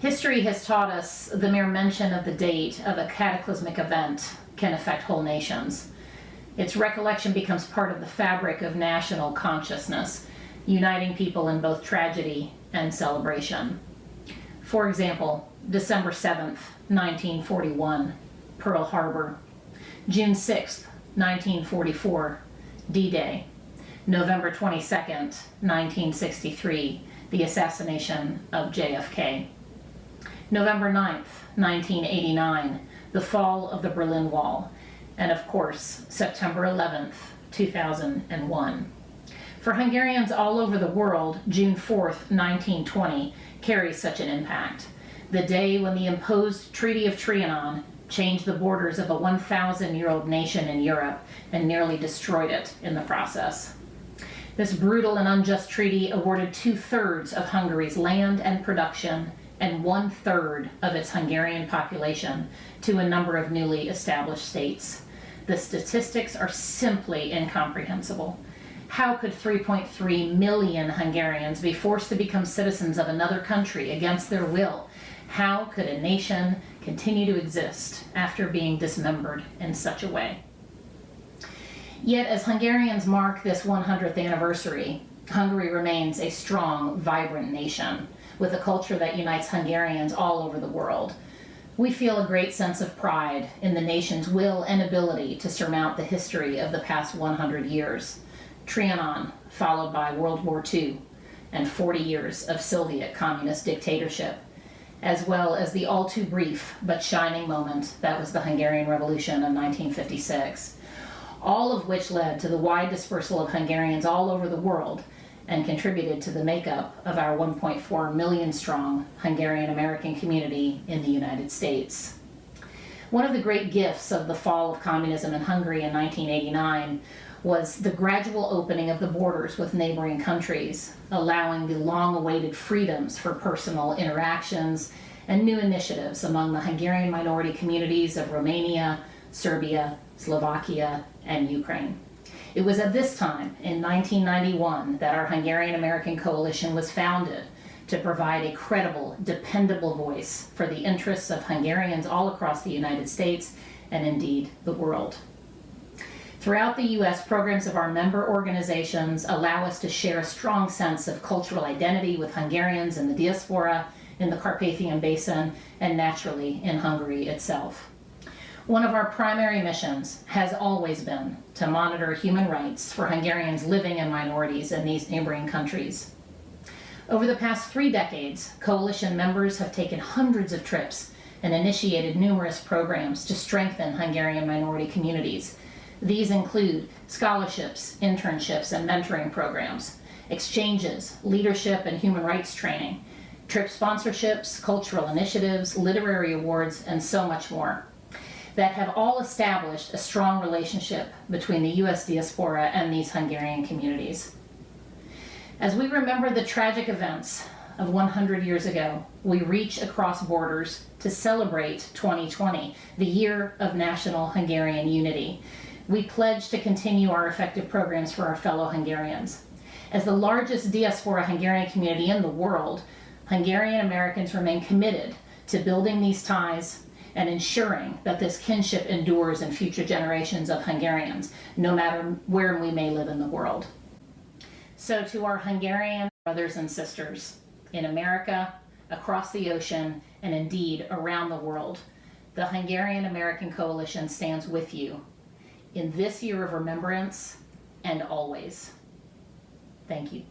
History has taught us the mere mention of the date of a cataclysmic event can affect whole nations. Its recollection becomes part of the fabric of national consciousness, uniting people in both tragedy and celebration. For example, December 7th, 1941, Pearl Harbor. June 6th, 1944, D-Day. November 22nd, 1963, the assassination of JFK. November 9th, 1989, the fall of the Berlin Wall. And of course, September 11th, 2001. For Hungarians all over the world, June 4th, 1920 carries such an impact. The day when the imposed Treaty of Trianon changed the borders of a 1,000-year-old nation in Europe and nearly destroyed it in the process. This brutal and unjust treaty awarded 2/3 of Hungary's land and production and 1/3 of its Hungarian population to a number of newly established states. The statistics are simply incomprehensible. How could 3.3 million Hungarians be forced to become citizens of another country against their will? How could a nation continue to exist after being dismembered in such a way? Yet, as Hungarians mark this 100th anniversary, Hungary remains a strong, vibrant nation with a culture that unites Hungarians all over the world. We feel a great sense of pride in the nation's will and ability to surmount the history of the past 100 years. Trianon, followed by World War II, and 40 years of Soviet communist dictatorship, as well as the all too brief but shining moment that was the Hungarian Revolution of 1956, all of which led to the wide dispersal of Hungarians all over the world and contributed to the makeup of our 1.4 million strong Hungarian American community in the United States. One of the great gifts of the fall of communism in Hungary in 1989 was the gradual opening of the borders with neighboring countries, allowing the long-awaited freedoms for personal interactions and new initiatives among the Hungarian minority communities of Romania, Serbia, Slovakia, and Ukraine. It was at this time, in 1991, that our Hungarian American Coalition was founded to provide a credible, dependable voice for the interests of Hungarians all across the United States and indeed the world. Throughout the U.S., programs of our member organizations allow us to share a strong sense of cultural identity with Hungarians in the diaspora, in the Carpathian Basin, and naturally in Hungary itself. One of our primary missions has always been to monitor human rights for Hungarians living in minorities in these neighboring countries. Over the past 3 decades, Coalition members have taken hundreds of trips and initiated numerous programs to strengthen Hungarian minority communities. These include scholarships, internships, and mentoring programs, exchanges, leadership and human rights training, trip sponsorships, cultural initiatives, literary awards, and so much more, that have all established a strong relationship between the U.S. diaspora and these Hungarian communities. As we remember the tragic events of 100 years ago, we reach across borders to celebrate 2020, the year of national Hungarian unity. We pledge to continue our effective programs for our fellow Hungarians. As the largest diaspora Hungarian community in the world, Hungarian Americans remain committed to building these ties and ensuring that this kinship endures in future generations of Hungarians, no matter where we may live in the world. So to our Hungarian brothers and sisters in America, across the ocean, and indeed around the world, the Hungarian American Coalition stands with you in this year of remembrance and always. Thank you.